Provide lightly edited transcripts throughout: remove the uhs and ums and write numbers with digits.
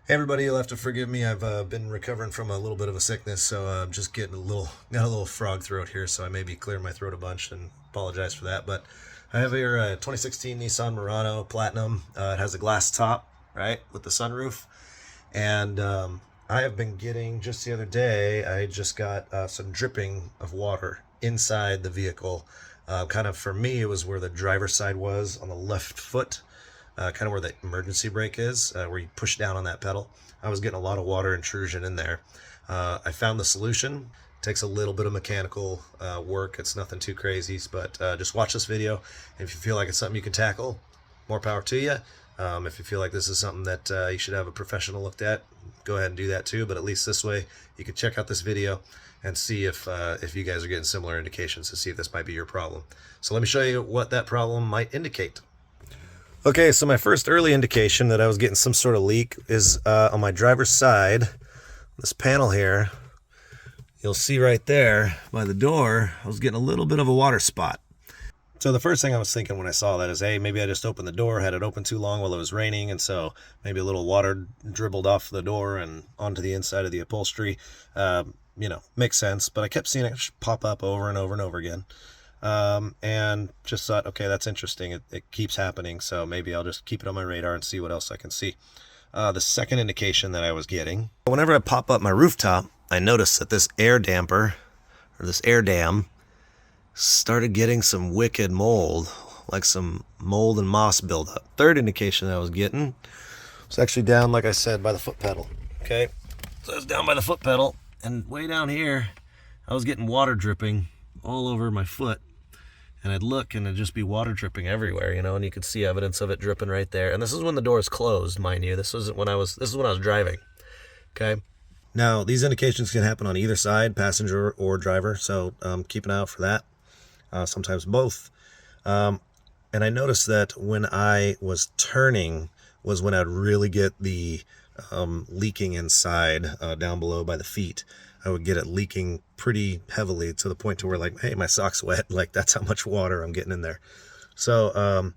Hey everybody, you'll have to forgive me. I've been recovering from a little bit of a sickness, so I'm just getting got a little frog throat here, so I may be clearing my throat a bunch and apologize for that. But I have here a 2016 Nissan Murano Platinum. It has a glass top, right, with the sunroof. And I have been getting, just the other day, I just got some dripping of water inside the vehicle. Kind of for me, it was where the driver's side was on the left foot, kind of where the emergency brake is, where you push down on that pedal. I was getting a lot of water intrusion in there. I found the solution. It takes a little bit of mechanical work. It's nothing too crazy, but just watch this video. If you feel like it's something you can tackle, more power to you. If you feel like this is something that you should have a professional looked at, go ahead and do that too. But at least this way, you can check out this video and see if you guys are getting similar indications to see if this might be your problem. So let me show you what that problem might indicate. Okay, so my first early indication that I was getting some sort of leak is on my driver's side, this panel here. You'll see right there by the door, I was getting a little bit of a water spot. So the first thing I was thinking when I saw that is, hey, maybe I just opened the door, had it open too long while it was raining, and so maybe a little water dribbled off the door and onto the inside of the upholstery. Makes sense, but I kept seeing it pop up over and over and over again. And just thought, okay, that's interesting. It keeps happening, so maybe I'll just keep it on my radar and see what else I can see. The second indication that I was getting, whenever I pop up my rooftop, I noticed that this air damper, or this air dam, started getting some wicked mold, like some mold and moss buildup. Third indication that I was getting was actually down, like I said, by the foot pedal. Okay, so I was down by the foot pedal, and way down here, I was getting water dripping all over my foot. And I'd look and it'd just be water dripping everywhere, and you could see evidence of it dripping right there. And this is when the door is closed, mind you. This is when I was driving. Okay. Now, these indications can happen on either side, passenger or driver, so keep an eye out for that. Sometimes both. And I noticed that when I was turning was when I'd really get the leaking inside down below by the feet. I would get it leaking pretty heavily to the point to where, like, hey, my sock's wet. Like, that's how much water I'm getting in there. So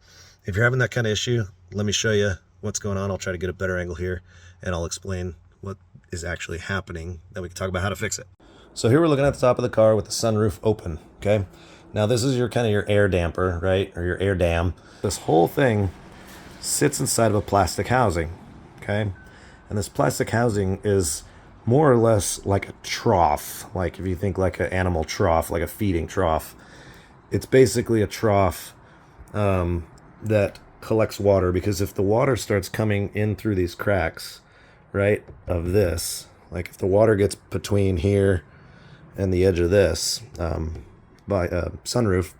if you're having that kind of issue, let me show you what's going on. I'll try to get a better angle here, and I'll explain what is actually happening. Then we can talk about how to fix it. So here we're looking at the top of the car with the sunroof open, okay? Now this is your kind of your air damper, right? Or your air dam. This whole thing sits inside of a plastic housing, okay? And this plastic housing is more or less like a trough. Like if you think like an animal trough, like a feeding trough, it's basically a trough that collects water, because if the water starts coming in through these cracks, right, of this, like if the water gets between here and the edge of this by sunroof,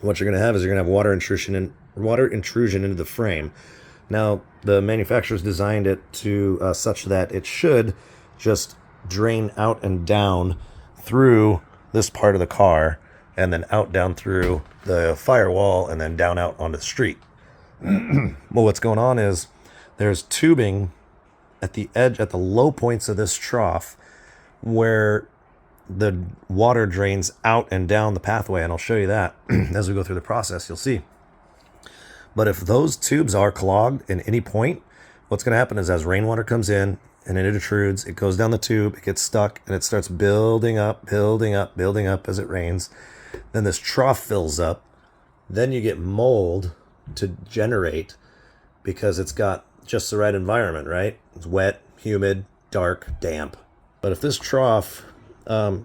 what you're going to have is you're going to have water intrusion into the frame. Now the manufacturers designed it to such that it should just drain out and down through this part of the car, and then out down through the firewall, and then down out onto the street. Well, what's going on is there's tubing at the edge, at the low points of this trough, where the water drains out and down the pathway, and I'll show you that as we go through the process. You'll see. But if those tubes are clogged in any point, what's going to happen is as rainwater comes in and it intrudes, it goes down the tube, it gets stuck, and it starts building up as it rains. Then this trough fills up. Then you get mold to generate because it's got just the right environment, right? It's wet, humid, dark, damp. But if this trough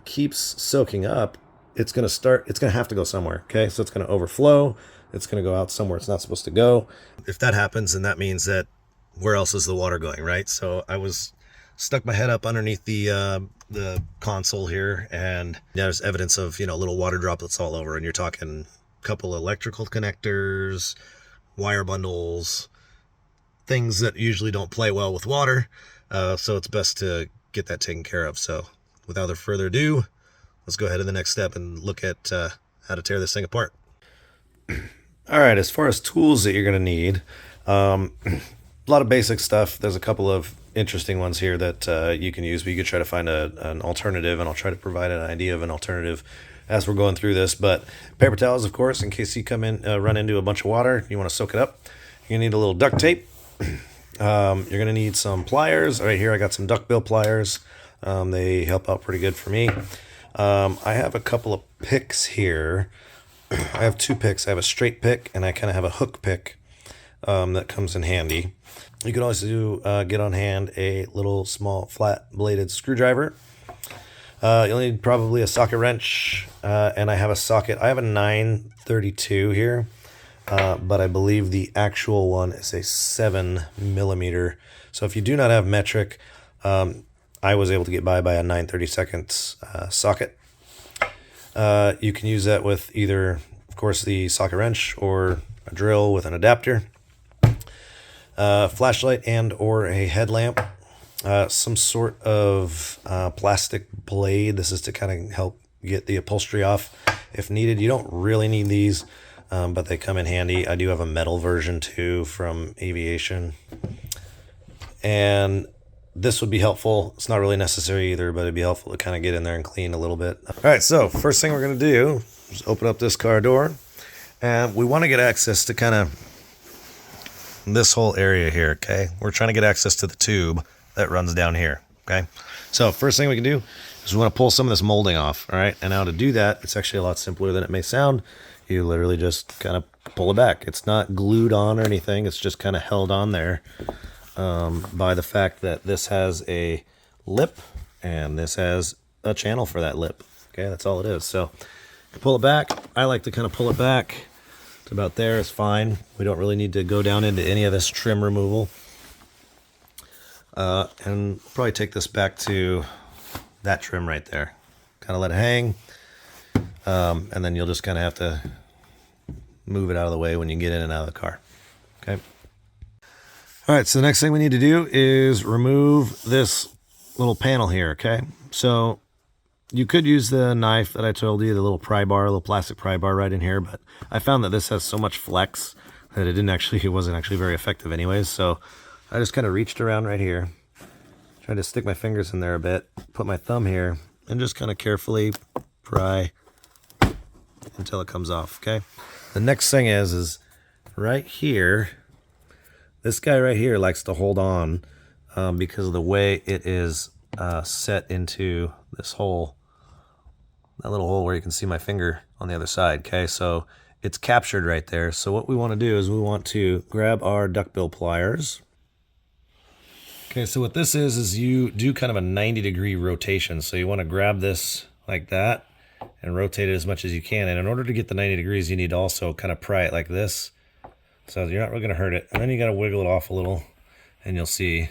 keeps soaking up, it's going to have to go somewhere, okay? So it's going to overflow. It's going to go out somewhere it's not supposed to go. If that happens, then that means that where else is the water going, right? So I was stuck my head up underneath the console here, and there's evidence of, little water droplets all over, and you're talking a couple electrical connectors, wire bundles, things that usually don't play well with water. So it's best to get that taken care of. So without further ado, let's go ahead to the next step and look at how to tear this thing apart. All right, as far as tools that you're going to need, a lot of basic stuff. There's a couple of interesting ones here that you can use, but you could try to find an alternative, and I'll try to provide an idea of an alternative as we're going through this. But paper towels, of course, in case you run into a bunch of water, you want to soak it up. You need a little duct tape. You're going to need some pliers. Right here I got some duckbill pliers. They help out pretty good for me. I have a couple of picks here. I have two picks. I have a straight pick and I kind of have a hook pick that comes in handy. You could also get on hand a little small flat bladed screwdriver. You'll need probably a socket wrench, and I have a socket. I have a 932 here, but I believe the actual one is a 7mm. So if you do not have metric, I was able to get by a 9/32 socket. You can use that with either, of course, the socket wrench or a drill with an adapter. Flashlight and or a headlamp. Some sort of plastic blade. This is to kind of help get the upholstery off if needed. You don't really need these, but they come in handy. I do have a metal version too from Aviation. And this would be helpful. It's not really necessary either, but it'd be helpful to kind of get in there and clean a little bit. All right, so first thing we're going to do is open up this car door. And we want to get access to kind of this whole area here, okay? We're trying to get access to the tube that runs down here, okay? So first thing we can do is we want to pull some of this molding off, all right? And now to do that, it's actually a lot simpler than it may sound. You literally just kind of pull it back. It's not glued on or anything. It's just kind of held on there by the fact that this has a lip and this has a channel for that lip, okay? That's all it is. So you pull it back. I like to kind of pull it back to about there. It's fine. We don't really need to go down into any of this trim removal. And probably take this back to that trim right there. Kind of let it hang. And then you'll just kind of have to move it out of the way when you get in and out of the car. Okay. All right, so the next thing we need to do is remove this little panel here, okay? So you could use the knife that I told you, the little pry bar, a little plastic pry bar right in here, but I found that this has so much flex that it wasn't actually very effective anyways. So I just kind of reached around right here, tried to stick my fingers in there a bit, put my thumb here, and just kind of carefully pry until it comes off, okay? The next thing is right here, this guy right here likes to hold on because of the way it is set into this hole, that little hole where you can see my finger on the other side, okay? So it's captured right there. So what we want to do is we want to grab our duckbill pliers. Okay, so what this is you do kind of a 90-degree rotation. So you want to grab this like that and rotate it as much as you can. And in order to get the 90 degrees, you need to also kind of pry it like this. So you're not really going to hurt it. And then you got to wiggle it off a little, and you'll see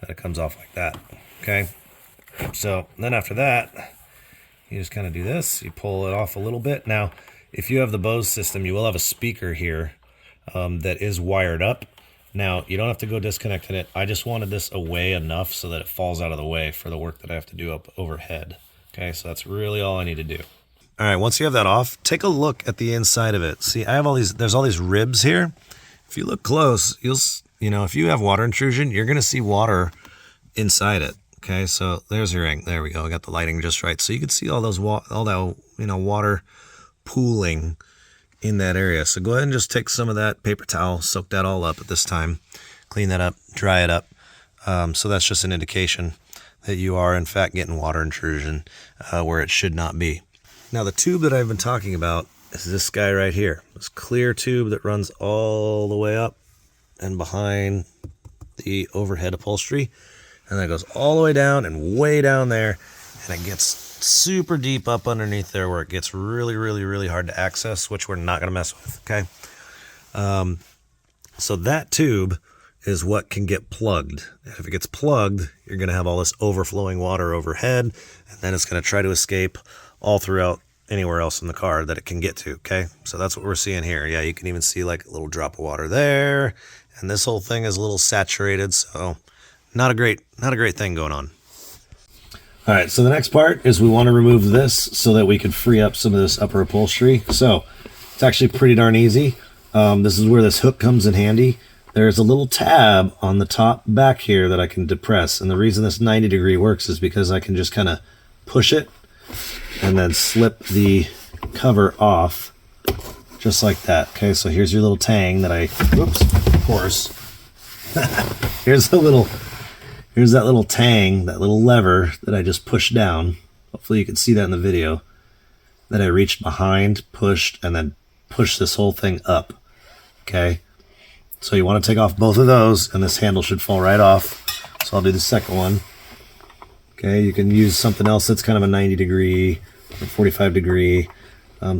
that it comes off like that. Okay, so then after that, you just kind of do this. You pull it off a little bit. Now, if you have the Bose system, you will have a speaker here that is wired up. Now, you don't have to go disconnecting it. I just wanted this away enough so that it falls out of the way for the work that I have to do up overhead. Okay, so that's really all I need to do. All right, once you have that off, take a look at the inside of it. See, I have there's all these ribs here. If you look close, if you have water intrusion, you're gonna see water inside it. Okay, so there's your ring. There we go. I got the lighting just right. So you can see all that water pooling in that area. So go ahead and just take some of that paper towel, soak that all up at this time, clean that up, dry it up. So that's just an indication that you are in fact getting water intrusion where it should not be. Now the tube that I've been talking about is this guy right here. This clear tube that runs all the way up and behind the overhead upholstery. And then it goes all the way down and way down there. And it gets super deep up underneath there where it gets really, really, really hard to access, which we're not going to mess with, okay? So that tube is what can get plugged. And if it gets plugged, you're going to have all this overflowing water overhead, and then it's going to try to escape all throughout anywhere else in the car that it can get to, okay? So that's what we're seeing here. Yeah, you can even see like a little drop of water there, and this whole thing is a little saturated, so not a great thing going on. All right, so the next part is we want to remove this so that we can free up some of this upper upholstery. So it's actually pretty darn easy. This is where this hook comes in handy. There's a little tab on the top back here that I can depress. And the reason this 90-degree works is because I can just kind of push it and then slip the cover off just like that. Okay, so here's your little tang that of course, here's that little tang, that little lever that I just pushed down. Hopefully you can see that in the video. That I reached behind, pushed, and then pushed this whole thing up. Okay, so you want to take off both of those, and this handle should fall right off. So I'll do the second one. Okay, you can use something else that's kind of a 90 degree or 45 degree,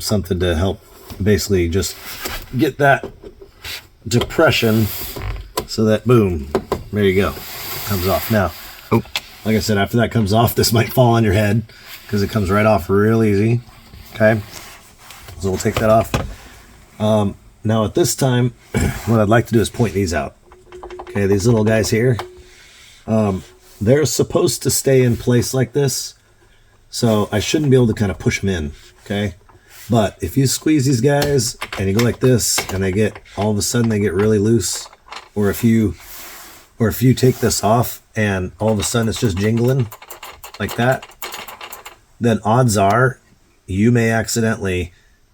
something to help basically just get that depression so that, boom, there you go, comes off. Now, like I said, after that comes off, this might fall on your head because it comes right off real easy. Okay, so we'll take that off. Now at this time, what I'd like to do is point these out. Okay, these little guys here, they're supposed to stay in place like this, so I shouldn't be able to kind of push them in. Okay, but if you squeeze these guys and you go like this, and they get, all of a sudden they get really loose, or if you take this off and all of a sudden it's just jingling like that, then odds are you may accidentally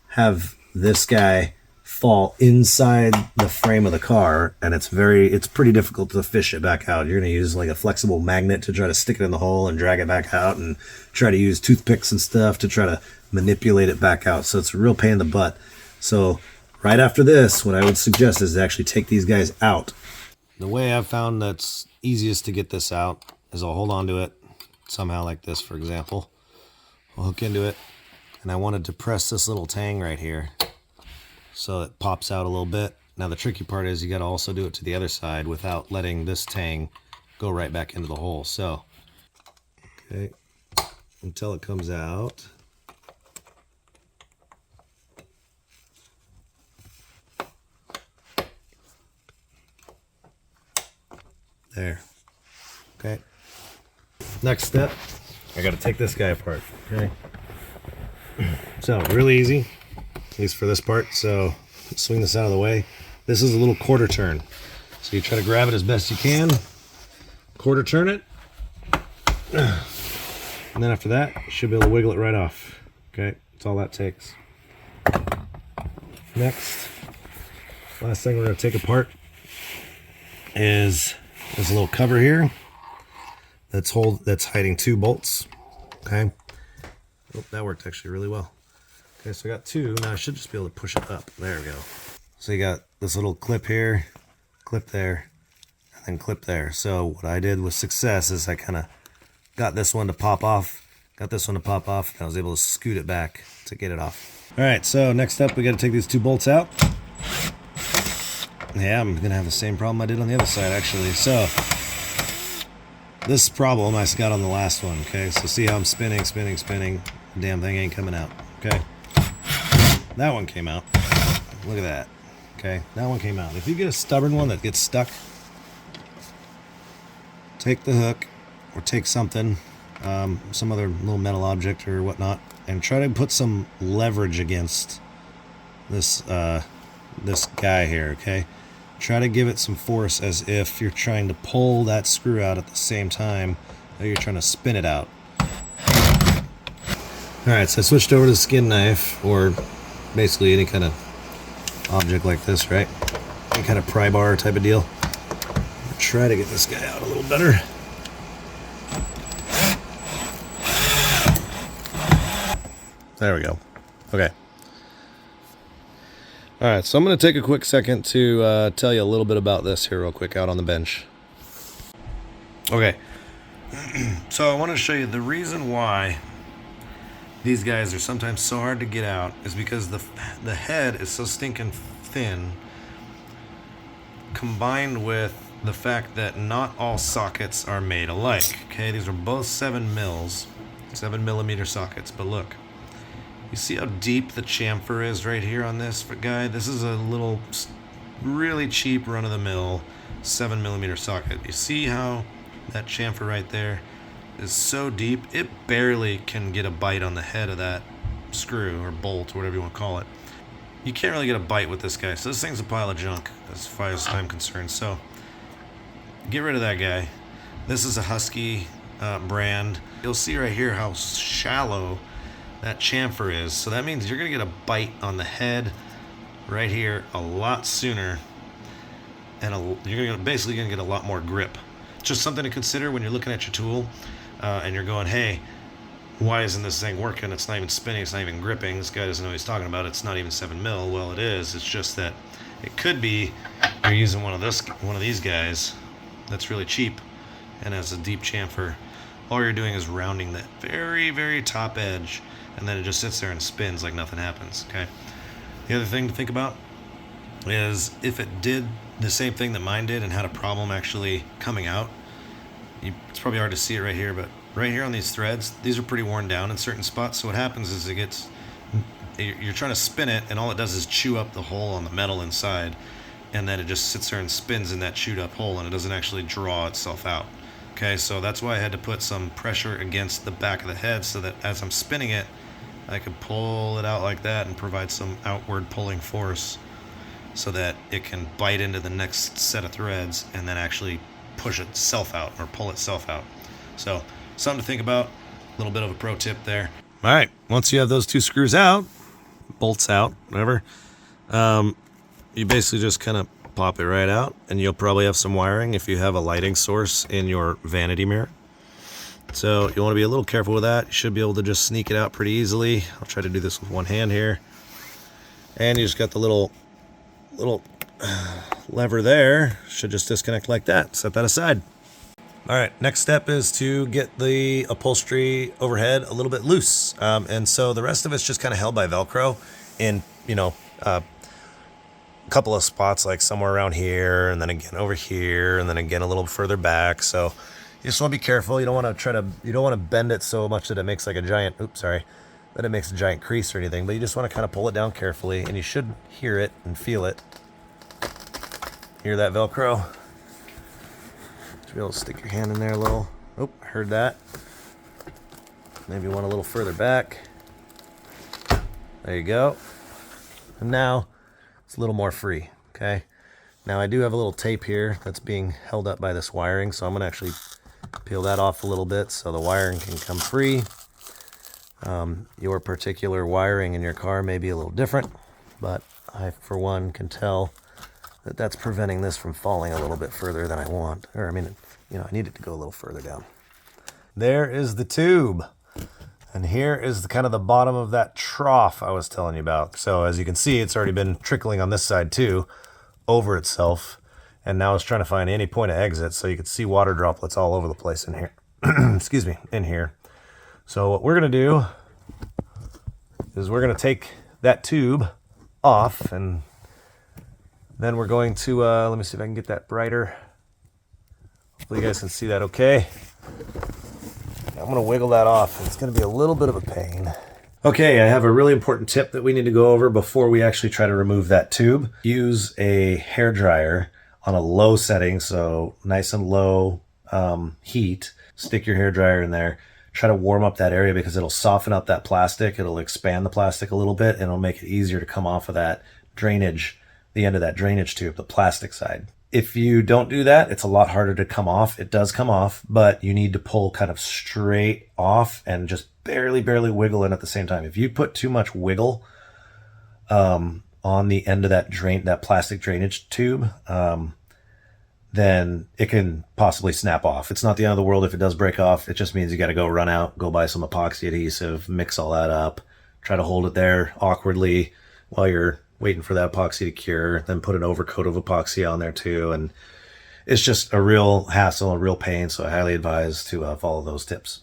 have this guy fall inside the frame of the car, and it's pretty difficult to fish it back out. You're going to use like a flexible magnet to try to stick it in the hole and drag it back out, and try to use toothpicks and stuff to try to manipulate it back out. So it's a real pain in the butt. So right after this, what I would suggest is to actually take these guys out. The way I've found that's easiest to get this out is I'll hold on to it somehow like this, for example. I'll hook into it, and I wanted to press this little tang right here so it pops out a little bit. Now the tricky part is you got to also do it to the other side without letting this tang go right back into the hole. So, okay, until it comes out. There. Okay. Next step, I got to take this guy apart. Okay. So really easy, at least for this part. So swing this out of the way. This is a little quarter turn. So you try to grab it as best you can, quarter turn it, and then after that, you should be able to wiggle it right off. Okay, that's all that takes. Next, last thing we're going to take apart is this little cover here that's hiding two bolts. Okay. Oh, that worked actually really well. Okay, so I got two. Now I should just be able to push it up. There we go. So you got this little clip here, clip there, and then clip there. So what I did with success is I kind of got this one to pop off, and I was able to scoot it back to get it off. All right, so next up we got to take these two bolts out. Yeah, I'm gonna have the same problem I did on the other side actually. So this problem I got on the last one. Okay, so see how I'm spinning. The damn thing ain't coming out. Okay, that one came out. Look at that. Okay, that one came out. If you get a stubborn one that gets stuck, take the hook or take something, some other little metal object or whatnot, and try to put some leverage against this this guy here. Okay, try to give it some force as if you're trying to pull that screw out at the same time that you're trying to spin it out. Alright, so I switched over to the skin knife, or basically any kind of object like this, right? Any kind of pry bar type of deal. Try to get this guy out a little better. There we go. Okay. Alright, so I'm going to take a quick second to tell you a little bit about this here real quick out on the bench. Okay, so I want to show you the reason why these guys are sometimes so hard to get out is because the head is so stinking thin, combined with the fact that not all sockets are made alike. Okay, these are both 7mm sockets, but look. You see how deep the chamfer is right here on this guy? This is a little, really cheap run-of-the-mill 7mm socket. You see how that chamfer right there is so deep, it barely can get a bite on the head of that screw or bolt or whatever you want to call it. You can't really get a bite with this guy, so this thing's a pile of junk as far as I'm concerned. So get rid of that guy. This is a Husky brand. You'll see right here how shallow that chamfer is, so that means you're gonna get a bite on the head right here a lot sooner and you're basically going to get a lot more grip. Just something to consider when you're looking at your tool and you're going, hey, why isn't this thing working? It's not even spinning, it's not even gripping. This guy doesn't know what he's talking about. It's not even 7 mil. Well, it is. It's just that it could be you're using one of these guys that's really cheap and has a deep chamfer. All you're doing is rounding that very, very top edge, and then it just sits there and spins like nothing happens. Okay. The other thing to think about is if it did the same thing that mine did and had a problem actually coming out, it's probably hard to see it right here, but right here on these threads, these are pretty worn down in certain spots. So what happens is you're trying to spin it, and all it does is chew up the hole on the metal inside, and then it just sits there and spins in that chewed up hole, and it doesn't actually draw itself out. Okay, so that's why I had to put some pressure against the back of the head so that as I'm spinning it, I could pull it out like that and provide some outward pulling force so that it can bite into the next set of threads and then actually push itself out or pull itself out. So something to think about. A little bit of a pro tip there. All right, once you have those 2 screws out, bolts out, whatever, you basically just kind of pop it right out, and you'll probably have some wiring if you have a lighting source in your vanity mirror. So you want to be a little careful with that. You should be able to just sneak it out pretty easily. I'll try to do this with one hand here. And you just got the little lever there. Should just disconnect like that. Set that aside. All right, next step is to get the upholstery overhead a little bit loose. And so the rest of it's just kind of held by Velcro in, a couple of spots, like somewhere around here, and then again over here, and then again a little further back. So you just want to be careful. You don't want to bend it so much that it makes like a giant, that it makes a giant crease or anything, but you just want to kind of pull it down carefully, and you should hear it and feel it. Hear that Velcro? Should be able to stick your hand in there a little. Oh, heard that. Maybe one a little further back. There you go. And now it's a little more free, okay? Now I do have a little tape here that's being held up by this wiring, so I'm gonna actually peel that off a little bit so the wiring can come free. Your particular wiring in your car may be a little different, but I, for one, can tell that that's preventing this from falling a little bit further than I want. Or, I mean, I need it to go a little further down. There is the tube. And here is kind of the bottom of that trough I was telling you about. So as you can see, it's already been trickling on this side too, over itself. And now it's trying to find any point of exit, so you can see water droplets all over the place in here. Excuse me, in here. So what we're gonna do is we're gonna take that tube off, and then we're going to, let me see if I can get that brighter. Hopefully you guys can see that okay. I'm going to wiggle that off. It's going to be a little bit of a pain. Okay, I have a really important tip that we need to go over before we actually try to remove that tube. Use a hair dryer on a low setting, so nice and low heat. Stick your hair dryer in there. Try to warm up that area because it'll soften up that plastic. It'll expand the plastic a little bit, and it'll make it easier to come off of that drainage, the end of that drainage tube, the plastic side. If you don't do that, it's a lot harder to come off. It does come off, but you need to pull kind of straight off and just barely wiggle in at the same time. If you put too much wiggle on the end of that plastic drainage tube, then it can possibly snap off. It's not the end of the world if it does break off. It just means you got to run out, go buy some epoxy adhesive, mix all that up, try to hold it there awkwardly while you're waiting for that epoxy to cure, then put an overcoat of epoxy on there too. And it's just a real hassle, a real pain. So I highly advise to follow those tips.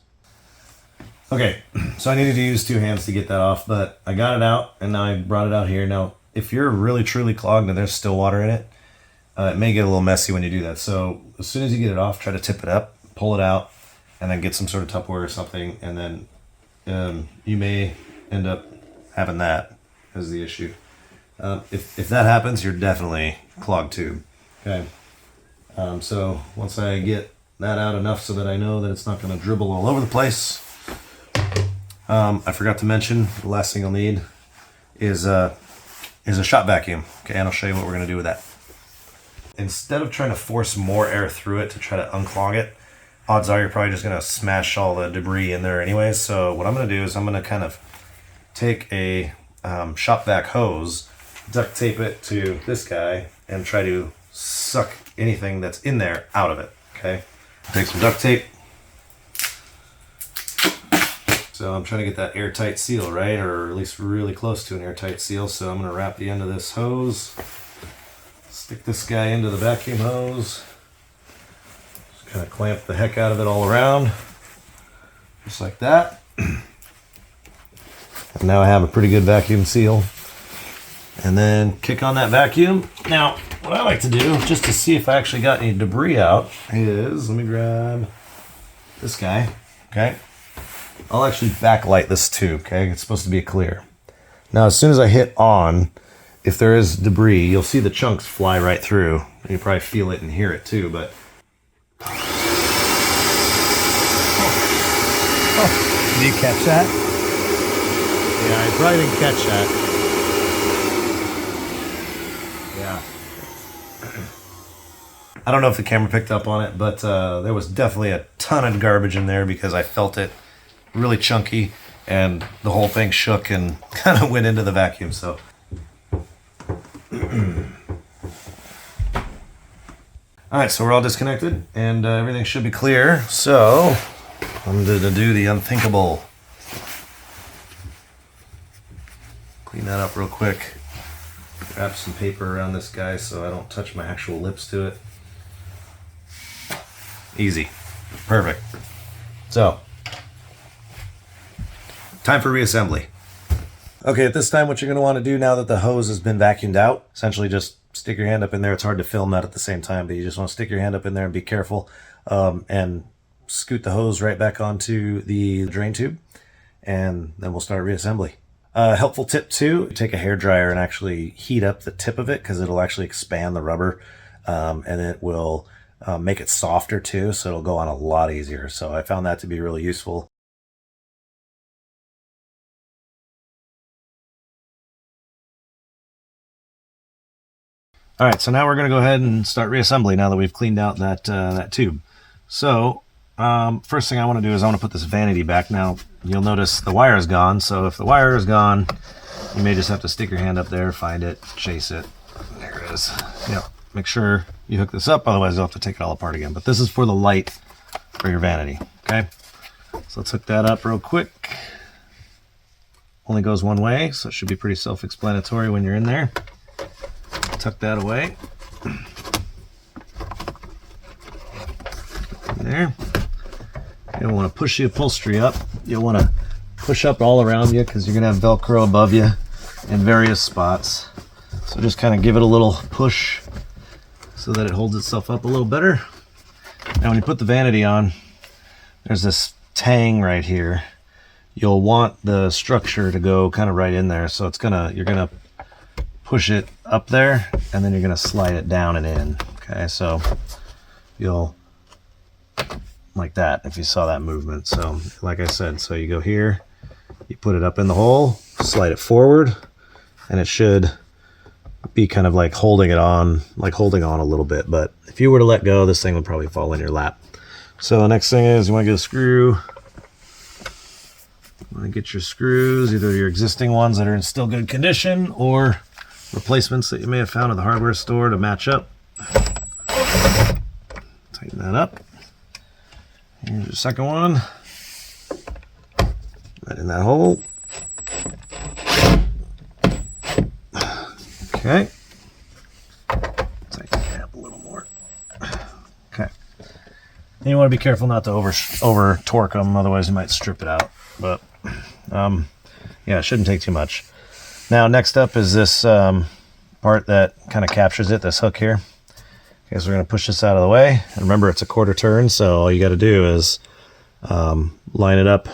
Okay, so I needed to use 2 hands to get that off, but I got it out, and now I brought it out here. Now, if you're really truly clogged and there's still water in it, it may get a little messy when you do that. So as soon as you get it off, try to tip it up, pull it out, and then get some sort of Tupperware or something, and then you may end up having that as the issue. If that happens, you're definitely clogged tube. Okay. So once I get that out enough so that I know that it's not going to dribble all over the place, I forgot to mention the last thing you'll need is a shop vacuum. Okay, and I'll show you what we're going to do with that. Instead of trying to force more air through it to try to unclog it, odds are you're probably just going to smash all the debris in there anyways. So what I'm going to do is I'm going to kind of take a shop vac hose, duct tape it to this guy, and try to suck anything that's in there out of it. Okay, take some duct tape. So I'm trying to get that airtight seal, right? Or at least really close to an airtight seal. So I'm gonna wrap the end of this hose, stick this guy into the vacuum hose, just kind of clamp the heck out of it all around, just like that. And now I have a pretty good vacuum seal. And then kick on that vacuum. Now, what I like to do, just to see if I actually got any debris out, is, let me grab this guy, okay? I'll actually backlight this tube, okay? It's supposed to be clear. Now, as soon as I hit on, if there is debris, you'll see the chunks fly right through. You probably feel it and hear it too, but... Oh. Did you catch that? Yeah, I probably didn't catch that. Yeah. I don't know if the camera picked up on it, but there was definitely a ton of garbage in there because I felt it really chunky and the whole thing shook and kind of went into the vacuum. So all right, so we're all disconnected and everything should be clear. So I'm going to do the unthinkable. Clean that up real quick. Wrap some paper around this guy so I don't touch my actual lips to it. Easy. Perfect. So time for reassembly. Okay, at this time, what you're going to want to do now that the hose has been vacuumed out, essentially just stick your hand up in there. It's hard to film that at the same time, but you just want to stick your hand up in there and be careful, and scoot the hose right back onto the drain tube, and then we'll start reassembly. Helpful tip too, take a hairdryer and actually heat up the tip of it because it'll actually expand the rubber, and it will make it softer too, so it'll go on a lot easier. So I found that to be really useful. All right, so now we're going to go ahead and start reassembly now that we've cleaned out that that tube. So first thing I want to do is I want to put this vanity back. Now you'll notice the wire is gone, so if the wire is gone, you may just have to stick your hand up there, find it, chase it. There it is. Yep. Make sure you hook this up, otherwise you'll have to take it all apart again. But this is for the light for your vanity, okay? So let's hook that up real quick. Only goes one way, so it should be pretty self-explanatory when you're in there. Tuck that away. There. You don't want to push the upholstery up. You'll want to push up all around you because you're going to have Velcro above you in various spots. So just kind of give it a little push so that it holds itself up a little better. Now when you put the vanity on, there's this tang right here. You'll want the structure to go kind of right in there. So it's you're gonna push it up there and then you're gonna slide it down and in. Okay, so you'll like that if you saw that movement. So like I said, so you go here, you put it up in the hole, slide it forward, and it should be kind of like holding it on, like holding on a little bit. But if you were to let go, this thing would probably fall in your lap. So the next thing is you want to get a screw. You want to get your screws, either your existing ones that are in still good condition or replacements that you may have found at the hardware store to match up. Tighten that up. Here's your second one. Right in that hole. Okay. Tighten it up a little more. Okay. And you want to be careful not to over torque them, otherwise you might strip it out. But yeah, it shouldn't take too much. Now next up is this part that kind of captures it, this hook here. Okay, so we're going to push this out of the way. And remember, it's a quarter turn, so all you got to do is line it up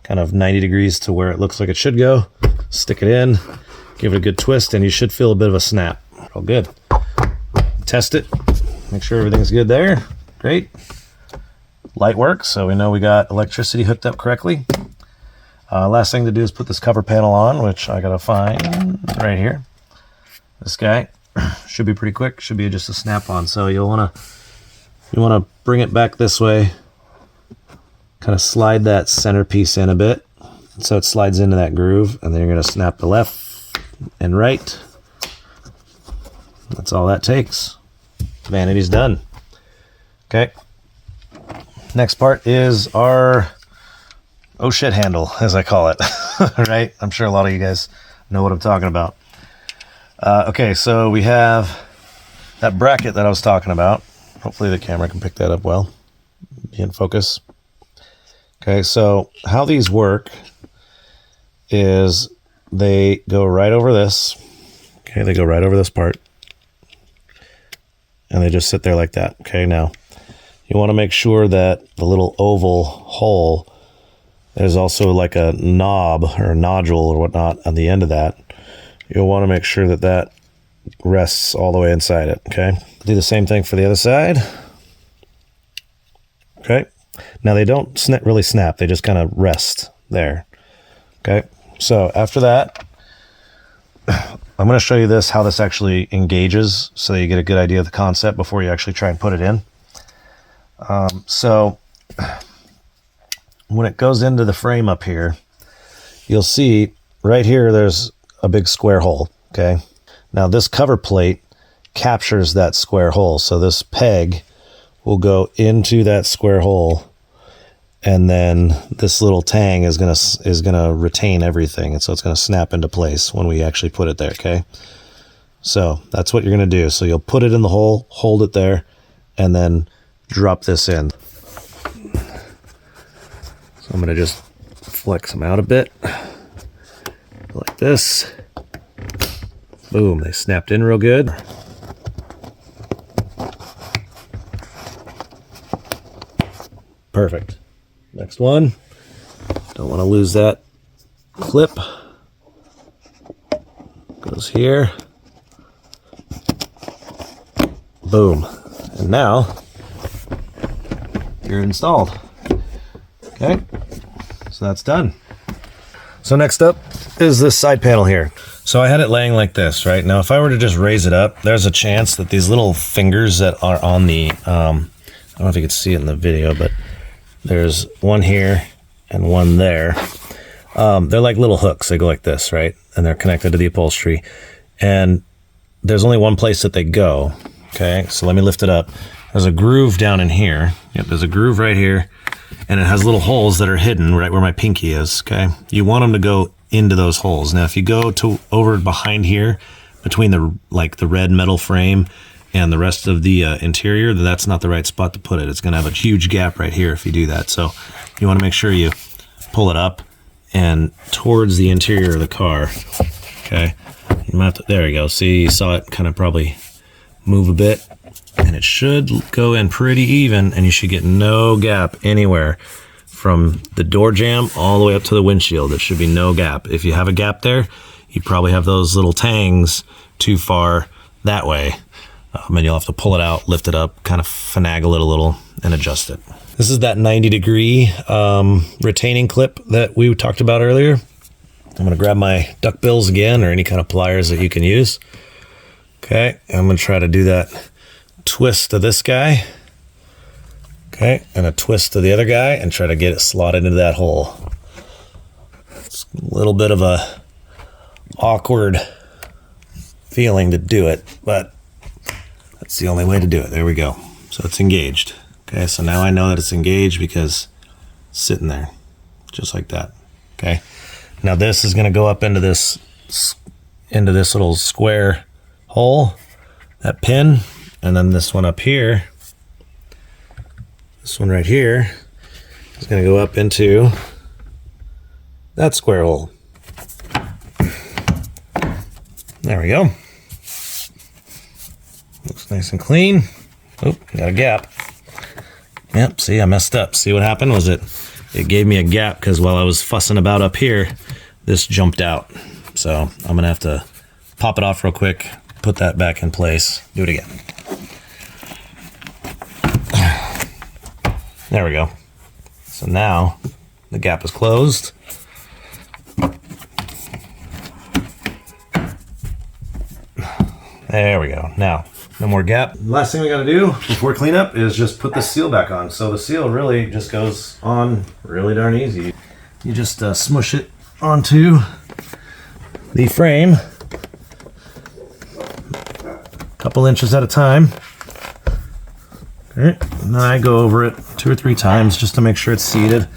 kind of 90 degrees to where it looks like it should go. Stick it in, give it a good twist, and you should feel a bit of a snap. All good. Test it. Make sure everything's good there. Great. Light works, so we know we got electricity hooked up correctly. Last thing to do is put this cover panel on, which I gotta find right here. This guy should be pretty quick. Should be just a snap-on. So you wanna bring it back this way. Kind of slide that centerpiece in a bit, so it slides into that groove, and then you're gonna snap the left and right. That's all that takes. vanity's done. Okay. Next part is our oh shit handle, as I call it. Right? I'm sure a lot of you guys know what I'm talking about. Okay, so we have that bracket that I was talking about. Hopefully the camera can pick that up well. Be in focus. Okay, so how these work is they go right over this. Okay, they go right over this part. And they just sit there like that. Okay, now you want to make sure that the little oval hole, there's also like a knob or a nodule or whatnot on the end of that. You'll want to make sure that that rests all the way inside it. Okay, do the same thing for the other side. Okay, now they don't really snap, they just kind of rest there. Okay, so after that, I'm going to show you this, how this actually engages, so that you get a good idea of the concept before you actually try and put it in. So when it goes into the frame up here, you'll see right here there's a big square hole. Okay, now this cover plate captures that square hole, so this peg will go into that square hole, and then this little tang is gonna retain everything, and so it's gonna snap into place when we actually put it there. Okay, so that's what you're gonna do. So you'll put it in the hole, hold it there, and then drop this in. So I'm gonna just flex them out a bit like this. Boom, they snapped in real good. Perfect. Next one. Don't want to lose that clip. Goes here. Boom. And now you're installed. Okay. So that's done. So next up is this side panel here. So I had it laying like this, right? Now if I were to just raise it up, there's a chance that these little fingers that are on the, I don't know if you can see it in the video, but there's one here and one there. They're like little hooks. They go like this, right? And they're connected to the upholstery. And there's only one place that they go. Okay, so let me lift it up. There's a groove down in here. Yep, there's a groove right here. And it has little holes that are hidden right where my pinky is. Okay, you want them to go into those holes. Now, if you go to over behind here, between the red metal frame and the rest of the interior, that's not the right spot to put it. It's going to have a huge gap right here if you do that. So you want to make sure you pull it up and towards the interior of the car. Okay, you might have to, there you go. See, you saw it kind of probably move a bit, and it should go in pretty even, and you should get no gap anywhere from the door jamb all the way up to the windshield. There should be no gap. If you have a gap there, you probably have those little tangs too far that way. And you'll have to pull it out, lift it up, kind of finagle it a little, and adjust it. This is that 90-degree retaining clip that we talked about earlier. I'm gonna grab my duck bills again, or any kind of pliers that you can use. Okay, I'm gonna try to do that twist to this guy. Okay, and a twist to the other guy, and try to get it slotted into that hole. It's a little bit of a awkward feeling to do it, but that's the only way to do it. There we go. So it's engaged. Okay, so now I know that it's engaged because it's sitting there, just like that. Okay, now this is gonna go up into this little square hole, that pin, and then this one up here, this one right here, is going to go up into that square hole. There we go. Looks nice and clean. Oh, got a gap. Yep, see, I messed up. See what happened was it gave me a gap because while I was fussing about up here, this jumped out. So I'm going to have to pop it off real quick, put that back in place, do it again. There we go. So now the gap is closed. There we go. Now, no more gap. Last thing we gotta do before cleanup is just put the seal back on. So the seal really just goes on really darn easy. You just smush it onto the frame, a couple inches at a time. All right, and then I go over it 2 or 3 times just to make sure it's seated.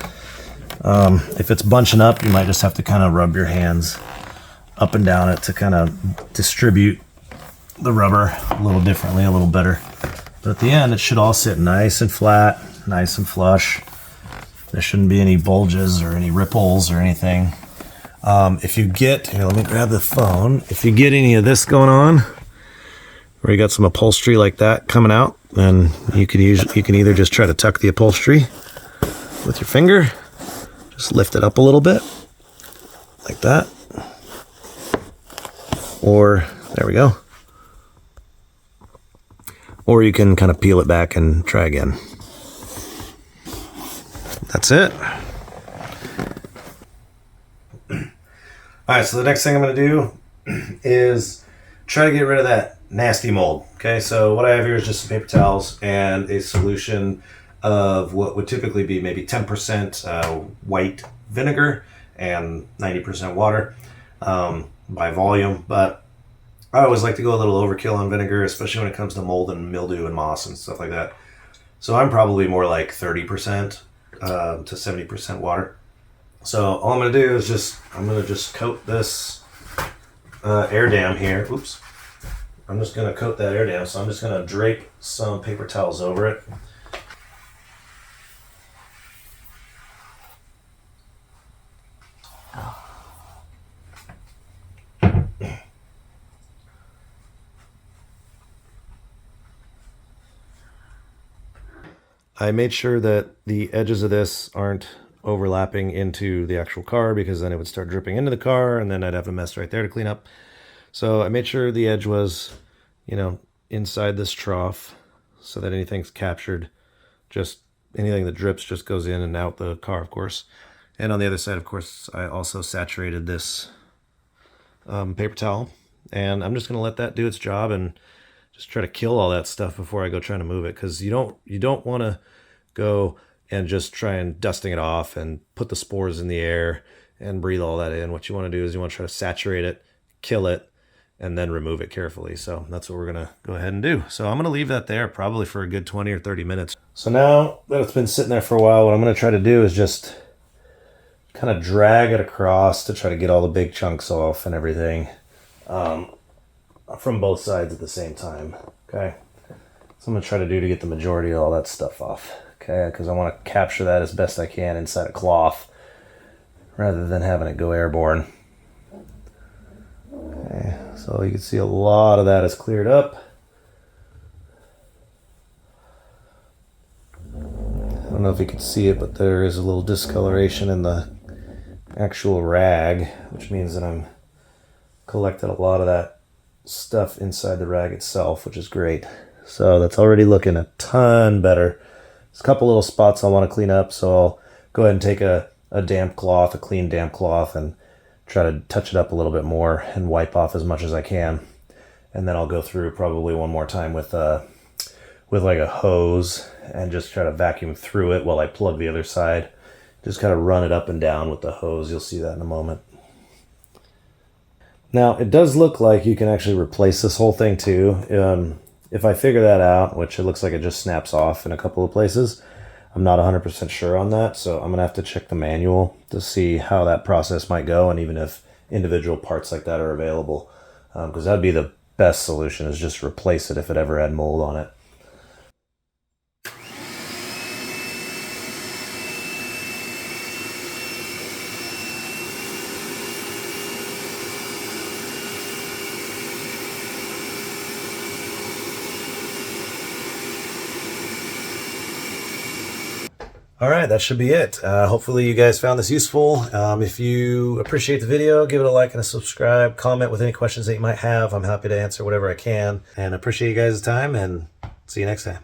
If it's bunching up, you might just have to kind of rub your hands up and down it to kind of distribute the rubber a little differently, a little better. But at the end, it should all sit nice and flat, nice and flush. There shouldn't be any bulges or any ripples or anything. If you get, here, let me grab the phone. If you get any of this going on, where you got some upholstery like that coming out, then you can either just try to tuck the upholstery with your finger, just lift it up a little bit, like that. Or, there we go. Or you can kind of peel it back and try again. That's it. All right, so the next thing I'm going to do is try to get rid of that nasty mold. Okay, so what I have here is just some paper towels and a solution of what would typically be maybe 10% white vinegar and 90% water by volume. But I always like to go a little overkill on vinegar, especially when it comes to mold and mildew and moss and stuff like that. So I'm probably more like 30% to 70% water. So all I'm going to do is I'm going to just coat this air dam here. Oops. I'm just going to coat that air dam. So I'm just going to drape some paper towels over it. I made sure that the edges of this aren't overlapping into the actual car, because then it would start dripping into the car and then I'd have a mess right there to clean up. So I made sure the edge was, inside this trough so that anything's captured, just anything that drips just goes in and out the car, of course. And on the other side, of course, I also saturated this paper towel, and I'm just going to let that do its job and just try to kill all that stuff before I go trying to move it, because you don't want to go and just try and dusting it off and put the spores in the air and breathe all that in. What you want to do is you want to try to saturate it, kill it, and then remove it carefully. So that's what we're going to go ahead and do. So I'm going to leave that there probably for a good 20 or 30 minutes. So now that it's been sitting there for a while, what I'm going to try to do is just kind of drag it across to try to get all the big chunks off and everything. From both sides at the same time. Okay, so I'm gonna try to do to get the majority of all that stuff off. Okay, because I want to capture that as best I can inside a cloth rather than having it go airborne. Okay, so you can see a lot of that is cleared up. I don't know if you can see it, but there is a little discoloration in the actual rag, which means that I'm collected a lot of that stuff inside the rag itself, which is great. So that's already looking a ton better. There's a couple little spots I want to clean up, so I'll go ahead and take a damp cloth, a clean damp cloth, and try to touch it up a little bit more and wipe off as much as I can. And then I'll go through probably one more time with like a hose and just try to vacuum through it while I plug the other side. Just kind of run it up and down with the hose. You'll see that in a moment. Now, it does look like you can actually replace this whole thing too. If I figure that out, which it looks like it just snaps off in a couple of places, I'm not 100% sure on that, so I'm going to have to check the manual to see how that process might go, and even if individual parts like that are available, because that would be the best solution, is just replace it if it ever had mold on it. All right, that should be it. Hopefully you guys found this useful. If you appreciate the video, give it a like and a subscribe. Comment with any questions that you might have. I'm happy to answer whatever I can. And appreciate you guys' time, and see you next time.